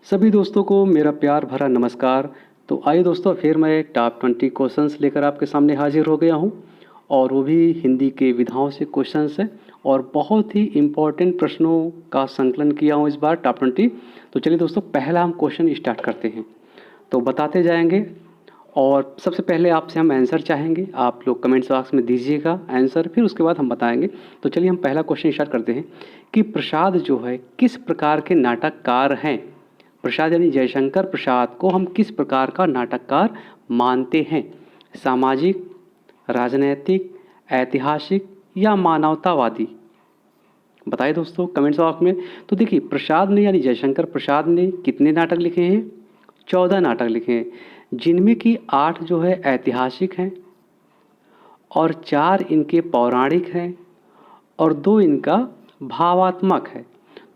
सभी दोस्तों को मेरा प्यार भरा नमस्कार। तो आइए दोस्तों, फिर मैं टॉप 20 क्वेश्चंस लेकर आपके सामने हाजिर हो गया हूं, और वो भी हिंदी के विधाओं से क्वेश्चंस हैं और बहुत ही इम्पोर्टेंट प्रश्नों का संकलन किया हूं इस बार टॉप 20। तो चलिए दोस्तों, पहला हम क्वेश्चन स्टार्ट करते हैं, तो बताते जाएंगे। और सबसे पहले आपसे हम आंसर चाहेंगे, आप लोग कमेंट्स बॉक्स में दीजिएगा आंसर, फिर उसके बाद हम बताएंगे। तो चलिए हम पहला क्वेश्चन स्टार्ट करते हैं कि प्रसाद जो है किस प्रकार के नाटककार हैं। प्रसाद यानी जयशंकर प्रसाद को हम किस प्रकार का नाटककार मानते हैं? सामाजिक, राजनैतिक, ऐतिहासिक या मानवतावादी? बताइए दोस्तों कमेंट्स बॉक्स में। तो देखिए, प्रसाद ने यानी जयशंकर प्रसाद ने कितने नाटक लिखे हैं? 14 नाटक लिखे हैं, जिनमें कि 8 जो है ऐतिहासिक हैं और 4 इनके पौराणिक हैं और 2 इनका भावात्मक है।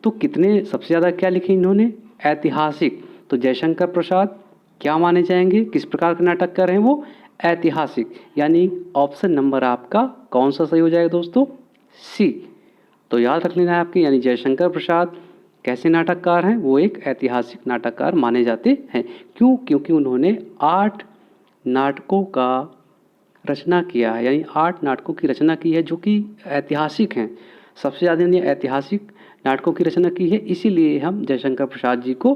तो कितने सबसे ज़्यादा क्या लिखे इन्होंने? ऐतिहासिक। तो जयशंकर प्रसाद क्या माने जाएंगे, किस प्रकार के नाटक कर रहे हैं वो? ऐतिहासिक। यानी ऑप्शन नंबर आपका कौन सा सही हो जाएगा दोस्तों? सी। तो याद रख लेना है आपके, यानी जयशंकर प्रसाद कैसे नाटककार हैं? वो एक ऐतिहासिक नाटककार माने जाते हैं। क्यों? क्योंकि उन्होंने 8 नाटकों का रचना किया है, यानी 8 नाटकों की रचना की है जो कि ऐतिहासिक हैं। सबसे ज़्यादा इन्होंने ऐतिहासिक नाटकों की रचना की है, इसीलिए हम जयशंकर प्रसाद जी को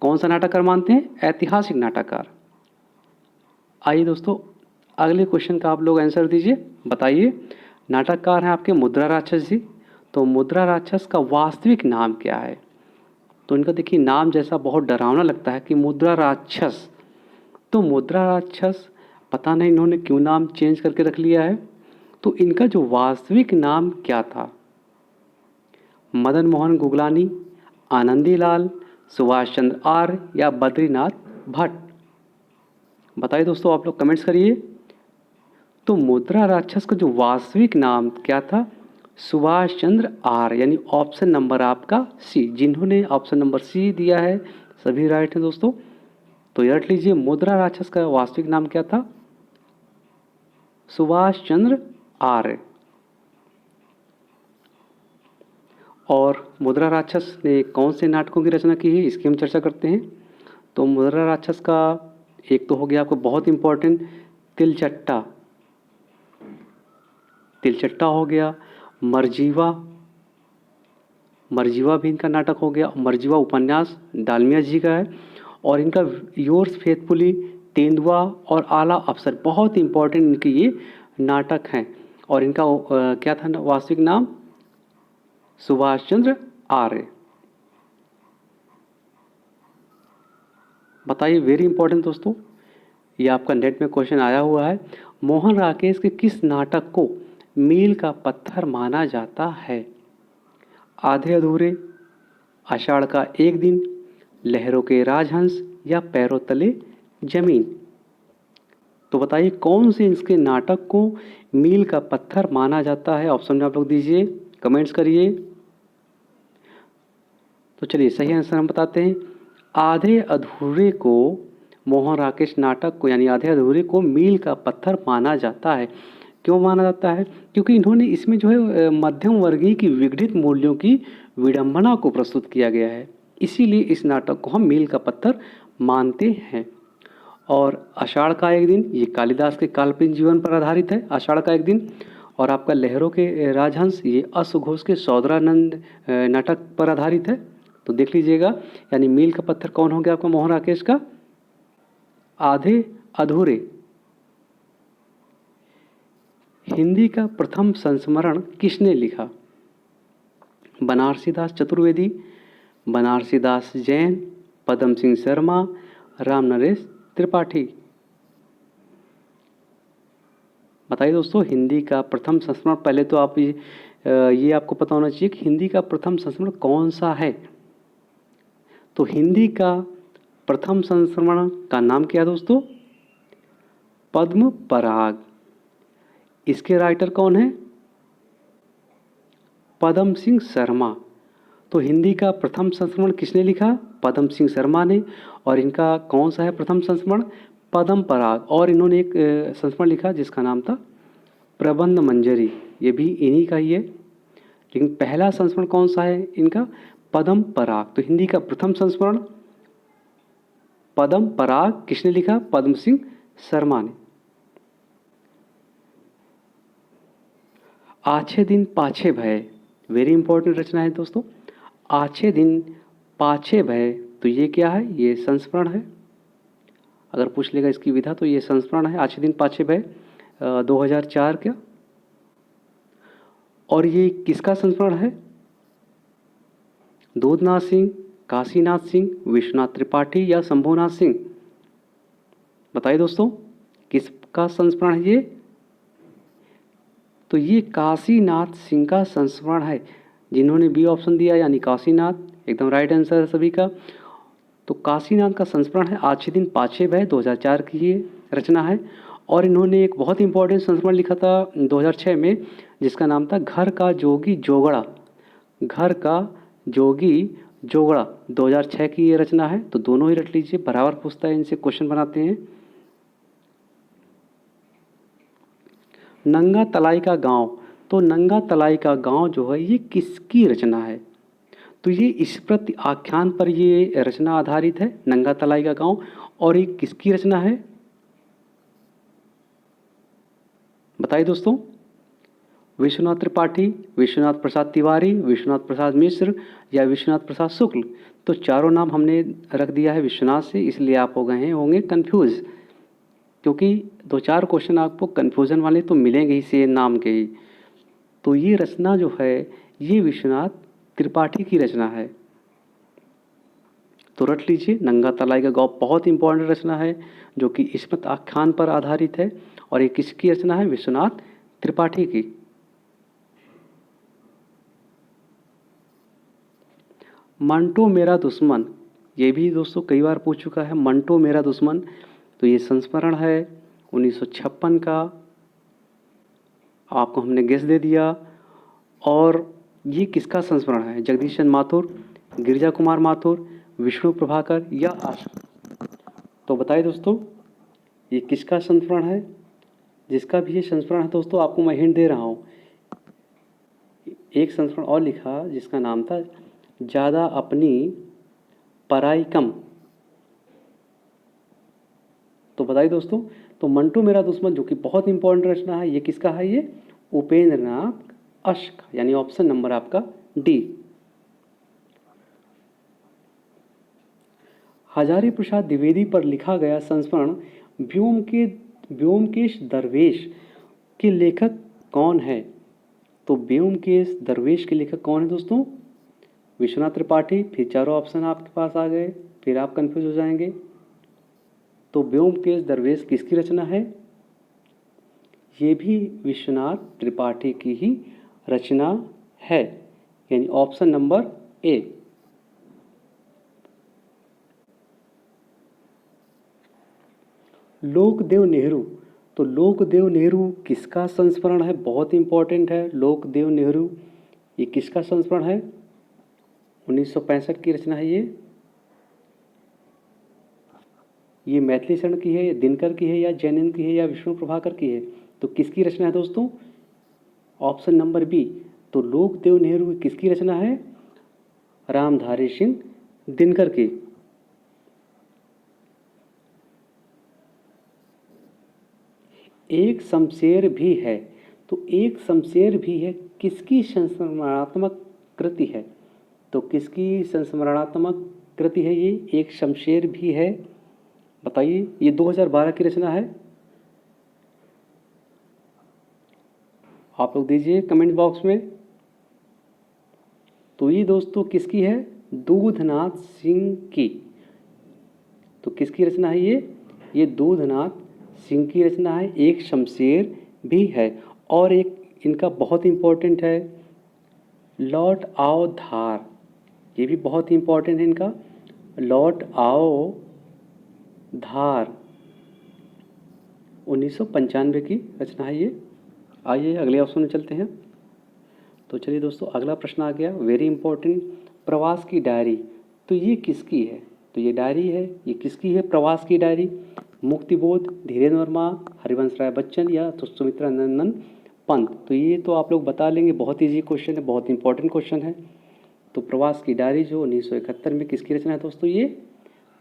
कौन सा नाटककार मानते हैं? ऐतिहासिक नाटककार। आइए दोस्तों, अगले क्वेश्चन का आप लोग आंसर दीजिए। बताइए, नाटककार हैं आपके मुद्रा राक्षस जी। तो मुद्रा राक्षस का वास्तविक नाम क्या है? तो इनका देखिए नाम जैसा बहुत डरावना लगता है कि मुद्रा राक्षस। तो मुद्रा राक्षस पता नहीं इन्होंने क्यों नाम चेंज करके रख लिया है। तो इनका जो वास्तविक नाम क्या था? मदन मोहन गुगलानी, आनंदी लाल, सुभाष चंद्र आर्य या बद्रीनाथ भट्ट? बताइए दोस्तों, आप लोग कमेंट्स करिए। तो मुद्रा राक्षस का जो वास्तविक नाम क्या था? सुभाष चंद्र आर्य, यानी ऑप्शन नंबर आपका सी। जिन्होंने ऑप्शन नंबर सी दिया है सभी राइट है दोस्तों। तो ये रट लीजिए, मुद्रा राक्षस का वास्तविक नाम क्या था? सुभाष चंद्र आर्य। और मुद्रा राक्षस ने कौन से नाटकों की रचना की है, इसकी हम चर्चा करते हैं। तो मुद्रा राक्षस का एक तो हो गया आपको बहुत इम्पोर्टेंट तिलचट्टा, तिलचट्टा हो गया। मरजीवा, मरजीवा भी इनका नाटक हो गया। मरजीवा उपन्यास डालमिया जी का है। और इनका योर्स फेथफुली, तेंदुआ और आला अफसर बहुत इंपॉर्टेंट इनके ये नाटक हैं। और इनका क्या था वास्तविक नाम? सुभाष चंद्र आर्य। बताइए, वेरी इंपॉर्टेंट दोस्तों, ये आपका नेट में क्वेश्चन आया हुआ है। मोहन राकेश के किस नाटक को मील का पत्थर माना जाता है? आधे अधूरे, आषाढ़ का एक दिन, लहरों के राजहंस या पैरों तले जमीन? तो बताइए कौन से इसके नाटक को मील का पत्थर माना जाता है? ऑप्शन में आप लोग दीजिए, कमेंट्स करिए। तो चलिए सही आंसर हम बताते हैं। आधे अधूरे को, मोहन राकेश नाटक को यानी आधे अधूरे को मील का पत्थर माना जाता है। क्यों माना जाता है? क्योंकि इन्होंने इसमें जो है मध्यम वर्गीय की विघटित मूल्यों की विडंबना को प्रस्तुत किया गया है, इसीलिए इस नाटक को हम मील का पत्थर मानते हैं। और आषाढ़ का एक दिन, ये कालिदास के काल्पनिक जीवन पर आधारित है, आषाढ़ का एक दिन। और आपका लहरों के राजहंस, ये अश्वघोष के सौदरानंद नाटक पर आधारित है। तो देख लीजिएगा, यानी मील का पत्थर कौन हो गया आपका मोहन राकेश का? आधे अधूरे। हिंदी का प्रथम संस्मरण किसने लिखा? बनारसी दास चतुर्वेदी, बनारसी दास जैन, पदम सिंह शर्मा, राम नरेश त्रिपाठी? बताइए दोस्तों, हिंदी का प्रथम संस्मरण, पहले तो आप ये आपको पता होना चाहिए कि हिंदी का प्रथम संस्मरण कौन सा है। तो हिंदी का प्रथम संस्मरण का नाम क्या है दोस्तों? पद्म पराग। इसके राइटर कौन है? पदम सिंह शर्मा। तो हिंदी का प्रथम संस्मरण किसने लिखा? पदम सिंह शर्मा ने। और इनका कौन सा है प्रथम संस्मरण? पद्म पराग। और इन्होंने एक संस्मरण लिखा जिसका नाम था प्रबंध मंजरी, ये भी इन्हीं का ही है। लेकिन पहला संस्मरण कौन सा है इनका? पद्म पराग, तो हिंदी का प्रथम संस्मरण पद्म पराग किसने लिखा? पद्म सिंह शर्मा ने। आछे दिन पाछे भय, वेरी इंपॉर्टेंट रचना है दोस्तों। आछे दिन पाछे भय, तो ये क्या है? ये संस्मरण है। अगर पूछ लेगा इसकी विधा तो ये संस्मरण है, आछे दिन पाछे भय 2004 का। और ये किसका संस्मरण है? दूधनाथ सिंह, काशीनाथ सिंह, विश्वनाथ त्रिपाठी या शंभुनाथ सिंह? बताइए दोस्तों, किसका संस्मरण है ये? तो ये काशीनाथ सिंह का संस्मरण है। जिन्होंने बी ऑप्शन दिया यानी काशीनाथ, एकदम राइट आंसर है सभी का। तो काशीनाथ का संस्मरण है आछे दिन पाछे भय, 2004 की ये रचना है। और इन्होंने एक बहुत इंपॉर्टेंट संस्मरण लिखा था 2006 में, जिसका नाम था घर का जोगी जोगड़ा। घर का जोगी जोगड़ा 2006 की ये रचना है। तो दोनों ही रट लीजिए, बराबर पूछता है, इनसे क्वेश्चन बनाते हैं। नंगा तलाई का गांव, तो नंगा तलाई का गांव जो है ये किसकी रचना है? तो ये इस प्रति आख्यान पर ये रचना आधारित है, नंगा तलाई का गांव। और ये किसकी रचना है? बताइए दोस्तों, विश्वनाथ त्रिपाठी, विश्वनाथ प्रसाद तिवारी, विश्वनाथ प्रसाद मिश्र या विश्वनाथ प्रसाद शुक्ल? तो चारों नाम हमने रख दिया है विश्वनाथ से, इसलिए आप हो गए होंगे कंफ्यूज, क्योंकि 2-4 क्वेश्चन आपको कन्फ्यूज़न वाले तो मिलेंगे ही सेम नाम के ही। तो ये रचना जो है ये विश्वनाथ त्रिपाठी की रचना है। तो रट लीजिए, नंगा तलाई का गाँव बहुत इंपॉर्टेंट रचना है जो कि इस्मत आख्यान पर आधारित है। और ये किसकी रचना है? विश्वनाथ त्रिपाठी की। मंटो मेरा दुश्मन, ये भी दोस्तों कई बार पूछ चुका है, मंटो मेरा दुश्मन। तो ये संस्मरण है 1956 का, आपको हमने गेस दे दिया। और ये किसका संस्मरण है? जगदीश चंद्र माथुर, गिरिजा कुमार माथुर, विष्णु प्रभाकर या आशा? तो बताइए दोस्तों, ये किसका संस्मरण है? जिसका भी ये संस्मरण है दोस्तों, आपको मैं हिंट दे रहा हूँ, एक संस्मरण और लिखा जिसका नाम था ज़्यादा अपनी पराई कम। तो बताइए दोस्तों, तो मंटो मेरा दुश्मन जो कि बहुत इंपॉर्टेंट रचना है, ये किसका है? ये उपेंद्र नाथ अश्क, यानी ऑप्शन नंबर आपका डी। हजारी प्रसाद द्विवेदी पर लिखा गया संस्मरण व्योमकेश दरवेश के लेखक कौन है? तो व्योमकेश दरवेश के लेखक कौन है दोस्तों? विश्वनाथ त्रिपाठी। फिर चारों ऑप्शन आपके पास आ गए, फिर आप कंफ्यूज हो जाएंगे। तो व्योमकेश दरवेश किसकी रचना है? ये भी विश्वनाथ त्रिपाठी की ही रचना है, यानी ऑप्शन नंबर ए। लोकदेव नेहरू, तो लोकदेव नेहरू किसका संस्मरण है? बहुत इंपॉर्टेंट है लोकदेव नेहरू, ये किसका संस्मरण है? 1965 की रचना है ये मैथिली शरण की है, दिनकर की है या जैनेन्द्र की है या विष्णु प्रभाकर की है? तो किसकी रचना है दोस्तों? Option number B. तो लोकदेव नेहरू किसकी रचना है? रामधारी सिंह दिनकर की। एक शमशेर भी है, तो एक शमशेर भी है किसकी संस्मरणात्मक कृति है? तो किसकी संस्मरणात्मक कृति है ये? एक शमशेर भी है, बताइए। ये 2012 की रचना है, आप लोग दीजिए कमेंट बॉक्स में। तो ये दोस्तों किसकी है? दूधनाथ सिंह की। तो किसकी रचना है ये दूधनाथ सिंह की रचना है। एक शमशेर भी है। और एक इनका बहुत इंपॉर्टेंट है, लौट आओ धार, ये भी बहुत इंपॉर्टेंट है इनका, लौट आओ धार 1995 की रचना है ये। आइए अगले ऑप्शन में चलते हैं। तो चलिए दोस्तों, अगला प्रश्न आ गया, वेरी इंपॉर्टेंट, प्रवास की डायरी। तो ये किसकी है? तो ये डायरी है, ये किसकी है प्रवास की डायरी? मुक्तिबोध, धीरेन्द्र वर्मा, हरिवंश राय बच्चन या तो सुमित्रा नंदन पंत? तो ये तो आप लोग बता लेंगे, बहुत ईजी क्वेश्चन है, बहुत इंपॉर्टेंट क्वेश्चन है। तो प्रवास की डायरी जो 1971 में किसकी रचना है दोस्तों? ये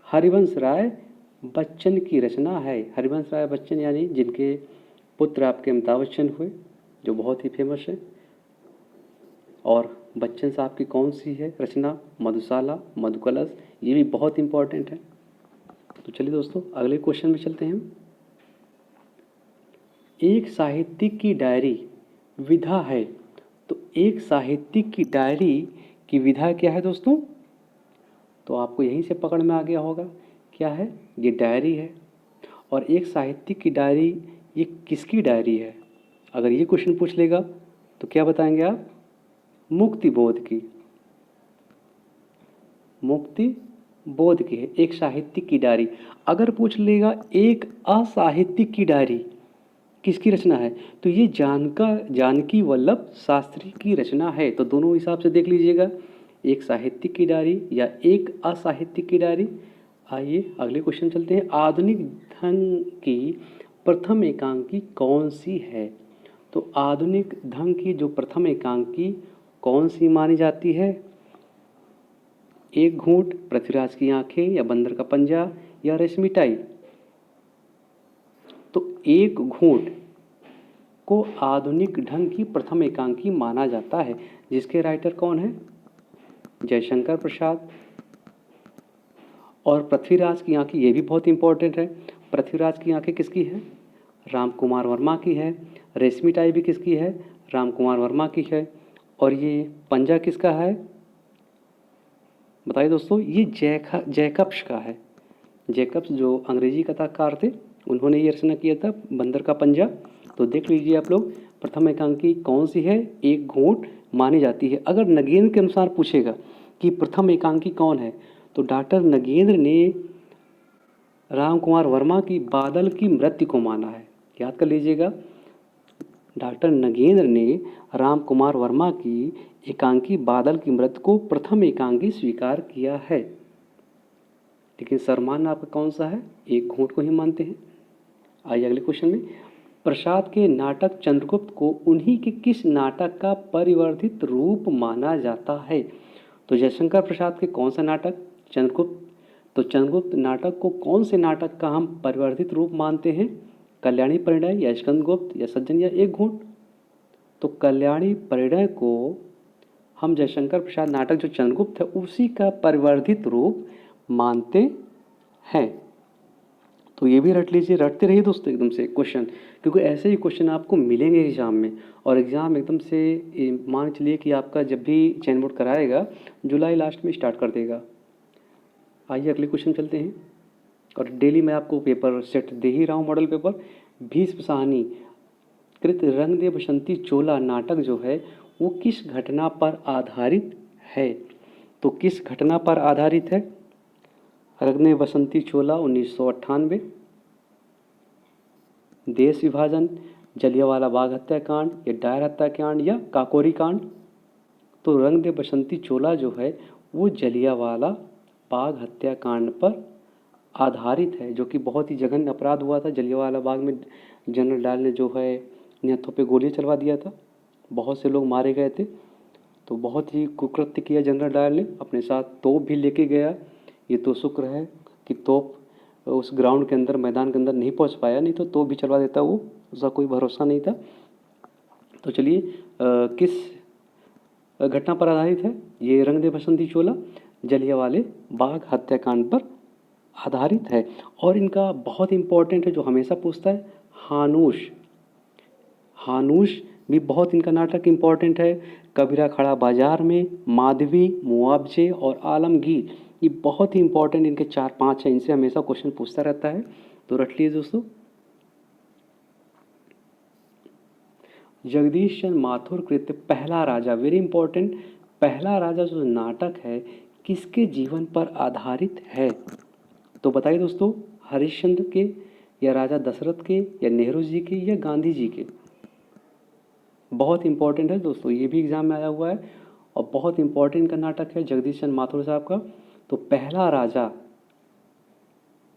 हरिवंश राय बच्चन की रचना है। हरिवंश राय बच्चन यानी जिनके पुत्र आपके अमिताभ बच्चन हुए, जो बहुत ही फेमस है। और बच्चन साहब की कौन सी है रचना? मधुशाला, मधुकलश, ये भी बहुत इंपॉर्टेंट है। तो चलिए दोस्तों अगले क्वेश्चन में चलते हैं। एक साहित्यिक की डायरी विधा है। तो एक साहित्यिक की डायरी की विधा क्या है दोस्तों? तो आपको यहीं से पकड़ में आ गया होगा, क्या है? ये डायरी है। और एक साहित्यिक की डायरी, ये किसकी डायरी है? अगर ये क्वेश्चन पूछ लेगा तो क्या बताएंगे आप? मुक्ति बोध की। मुक्ति बोध की है एक साहित्यिक की डायरी। अगर पूछ लेगा एक असाहित्यिक की डायरी किसकी रचना है, तो ये जानकी वल्लभ शास्त्री की रचना है। तो दोनों हिसाब से देख लीजिएगा, एक साहित्यिक की डायरी या एक असाहित्यिक की डायरी। आइए अगले क्वेश्चन चलते हैं। आधुनिक ढंग की प्रथम एकांकी कौन सी है? तो आधुनिक ढंग की जो प्रथम एकांकी कौन सी मानी जाती है? एक घूंट, पृथ्वीराज की आंखें, या बंदर का पंजा, या रेशमी टाई? तो एक घूंट को आधुनिक ढंग की प्रथम एकांकी माना जाता है, जिसके राइटर कौन है? जयशंकर प्रसाद। और पृथ्वीराज की आंखें, ये भी बहुत इंपॉर्टेंट है। पृथ्वीराज की आंखें किसकी है? राम कुमार वर्मा की है। रेशमी टाई भी किसकी है? राम कुमार वर्मा की है। और ये पंजा किसका है? बताइए दोस्तों, ये जैकब्स का है। जैकब्स जो अंग्रेजी कथाकार थे, उन्होंने ये रचना किया था बंदर का पंजा। तो देख लीजिए आप लोग, प्रथम एकांकी कौन सी है? एक घूंट मानी जाती है। अगर नगेंद्र के अनुसार पूछेगा कि प्रथम एकांकी कौन है, तो डॉक्टर नगेंद्र ने राम कुमार वर्मा की बादल की मृत्यु को माना है। याद कर लीजिएगा, डॉक्टर नगेंद्र ने राम कुमार वर्मा की एकांकी बादल की मृत्यु को प्रथम एकांकी स्वीकार किया है। लेकिन सर्वमान्य आपका कौन सा है? एक घूंट को ही मानते हैं। आइए अगले क्वेश्चन में। प्रसाद के नाटक चंद्रगुप्त को उन्हीं के किस नाटक का परिवर्धित रूप माना जाता है? तो जयशंकर प्रसाद के कौन सा नाटक? चंद्रगुप्त। तो चंद्रगुप्त नाटक को कौन से नाटक का हम परिवर्धित रूप मानते हैं? कल्याणी परिणय, या स्कंदगुप्त, या सज्जन, या एक घूंट? तो कल्याणी परिणय को हम जयशंकर प्रसाद नाटक जो चंद्रगुप्त है उसी का परिवर्धित रूप मानते हैं। तो ये भी रट लीजिए, रटते रहिए दोस्तों एकदम से क्वेश्चन, क्योंकि ऐसे ही क्वेश्चन आपको मिलेंगे एग्जाम में। और एग्ज़ाम एकदम से मान चलिए कि आपका जब भी चयन बोर्ड कराएगा जुलाई लास्ट में स्टार्ट कर देगा। आइए अगले क्वेश्चन चलते हैं। और डेली मैं आपको पेपर सेट दे ही रहा हूँ, मॉडल पेपर। भीष्म साहनी कृत रंग दे बसंती चोला नाटक जो है वो किस घटना पर आधारित है? तो किस घटना पर आधारित है? रंग दे बसंती चोला 1998, देश विभाजन, जलियांवाला बाग हत्याकांड, या डायर हत्याकांड, या काकोरी कांड? तो रंग दे बसंती चोला जो है वो जलियांवाला बाग हत्याकांड पर आधारित है, जो कि बहुत ही जघन्य अपराध हुआ था। जलियांवाला बाग में जनरल डायर ने जो है निहत्थों पे गोली चलवा दिया था, बहुत से लोग मारे गए थे। तो बहुत ही कुकृत्य किया जनरल डायर ने, अपने साथ तोप भी लेके गया। ये तो शुक्र है कि तोप उस ग्राउंड के अंदर, मैदान के अंदर नहीं पहुंच पाया, नहीं तो तोप भी चलवा देता वो, उसका कोई भरोसा नहीं था। तो चलिए किस घटना पर आधारित है? ये रंग दे बसंती चोला जलियांवाले बाग हत्याकांड पर आधारित है। और इनका बहुत इंपॉर्टेंट है जो हमेशा पूछता है, हानूश। हानूश भी बहुत इनका नाटक इंपॉर्टेंट है। कबीरा खड़ा बाजार में, माधवी, मुआवजे, और आलमगीर, ये बहुत ही इंपॉर्टेंट इनके 4-5 हैं। इनसे हमेशा क्वेश्चन पूछता रहता है, तो रट लीजिए दोस्तों। जगदीश चंद्र माथुर कृत पहला राजा, वेरी इंपॉर्टेंट। पहला राजा जो नाटक है किसके जीवन पर आधारित है? तो बताइए दोस्तों, हरिश्चंद्र के, या राजा दशरथ के, या नेहरू जी के, या गांधी जी के? बहुत इंपॉर्टेंट है दोस्तों, ये भी एग्जाम में आया हुआ है और बहुत इंपॉर्टेंट का नाटक है जगदीश चंद्र माथुर साहब का। तो पहला राजा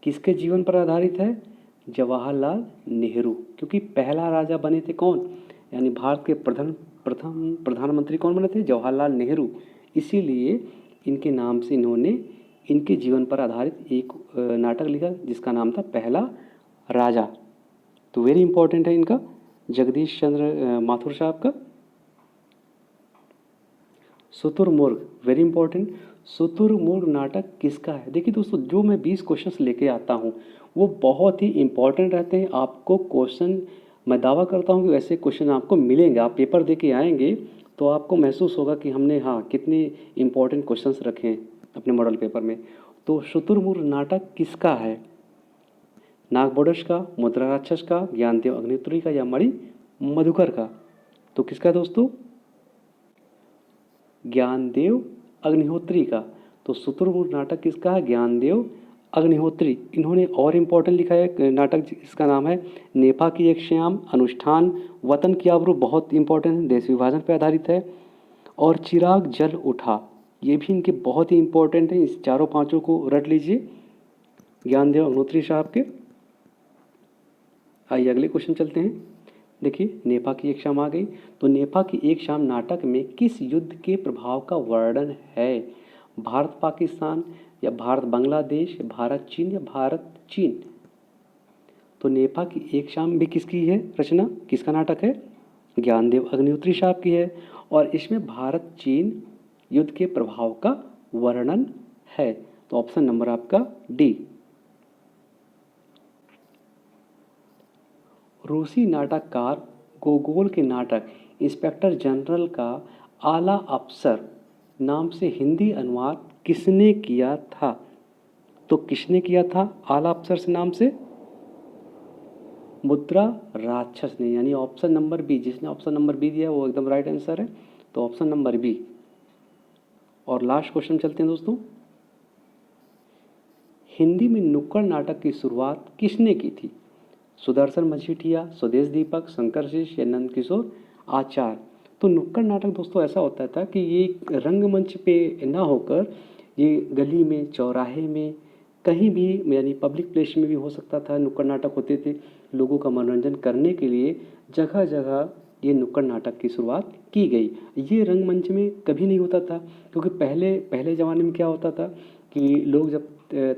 किसके जीवन पर आधारित है? जवाहरलाल नेहरू, क्योंकि पहला राजा बने थे कौन? यानी भारत के प्रथम प्रधानमंत्री कौन बने थे? जवाहरलाल नेहरू। इसीलिए इनके नाम से इन्होंने इनके जीवन पर आधारित एक नाटक लिखा जिसका नाम था पहला राजा। तो वेरी इंपॉर्टेंट है इनका, जगदीश चंद्र माथुर साहब का। शुतुरमुर्ग, वेरी इंपॉर्टेंट। शुतुरमुर्ग नाटक किसका है? देखिए दोस्तों, जो मैं 20 क्वेश्चंस लेके आता हूँ वो बहुत ही इंपॉर्टेंट रहते हैं। आपको क्वेश्चन, मैं दावा करता हूँ कि ऐसे क्वेश्चन आपको मिलेंगे। आप पेपर दे के आएंगे तो आपको महसूस होगा कि हमने हाँ कितने इंपॉर्टेंट क्वेश्चंस रखे हैं अपने मॉडल पेपर में। तो शुतुरमुर्ग नाटक किसका है? नागभूषण का, मुद्रा राक्षस का, ज्ञानदेव अग्निहोत्री का, या मणि मधुकर का? तो किसका है दोस्तों? ज्ञानदेव अग्निहोत्री का। तो शुतुरमुर्ग नाटक किसका है? ज्ञानदेव अग्निहोत्री। इन्होंने और इम्पोर्टेंट लिखा है नाटक, इसका नाम है नेफा की एक श्याम, अनुष्ठान, वतन की आबरू, बहुत इंपॉर्टेंट है, देश विभाजन पर आधारित है, और चिराग जल उठा, ये भी इनके बहुत ही इंपॉर्टेंट है। इस चारों पांचों को रट लीजिए ज्ञानदेव अग्निहोत्री साहब के। आइए अगले क्वेश्चन चलते हैं। देखिए, नेफा की एक शाम आ गई। तो नेफा की एक शाम नाटक में किस युद्ध के प्रभाव का वर्णन है? भारत पाकिस्तान, या भारत बांग्लादेश, या भारत चीन, या भारत चीन? तो नेफा की एक शाम भी किसकी है रचना, किसका नाटक है? ज्ञानदेव अग्निहोत्री साहब की है। और इसमें भारत चीन युद्ध के प्रभाव का वर्णन है। तो ऑप्शन नंबर आपका डी। रूसी नाटककार गोगोल के नाटक इंस्पेक्टर जनरल का आला अफसर नाम से हिंदी अनुवाद किसने किया था? तो किसने किया था आला अफसर से नाम से? मुद्रा राक्षस ने, यानी ऑप्शन नंबर बी। जिसने ऑप्शन नंबर बी दिया वो एकदम राइट आंसर है। तो ऑप्शन नंबर बी। और लास्ट क्वेश्चन चलते हैं दोस्तों। हिंदी में नुक्कड़ नाटक की शुरुआत किसने की थी? सुदर्शन मजीठिया, स्वदेश दीपक, शंकर शिष्य, या नंदकिशोर आचार्य? तो नुक्कड़ नाटक दोस्तों ऐसा होता था कि ये रंगमंच पे ना होकर ये गली में, चौराहे में, कहीं भी, यानी पब्लिक प्लेस में भी हो सकता था। नुक्कड़ नाटक होते थे। लोगों का मनोरंजन करने के लिए जगह जगह ये नुक्कड़ नाटक की शुरुआत की गई। ये रंगमंच में कभी नहीं होता था, क्योंकि पहले पहले ज़माने में क्या होता था कि लोग जब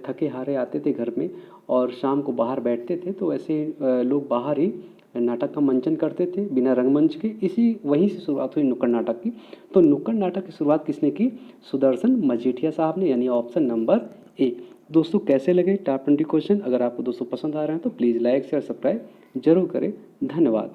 थके हारे आते थे घर में और शाम को बाहर बैठते थे, तो ऐसे लोग बाहर ही नाटक का मंचन करते थे बिना रंगमंच के। इसी वहीं से शुरुआत हुई नुक्कड़ नाटक की। तो नुक्कड़ नाटक की शुरुआत किसने की? सुदर्शन मजीठिया साहब ने, यानी ऑप्शन नंबर ए। दोस्तों कैसे लगे टॉप 20 क्वेश्चन? अगर आपको दोस्तों पसंद आ रहे हैं तो प्लीज़ लाइक शेयर सब्सक्राइब जरूर करें। धन्यवाद।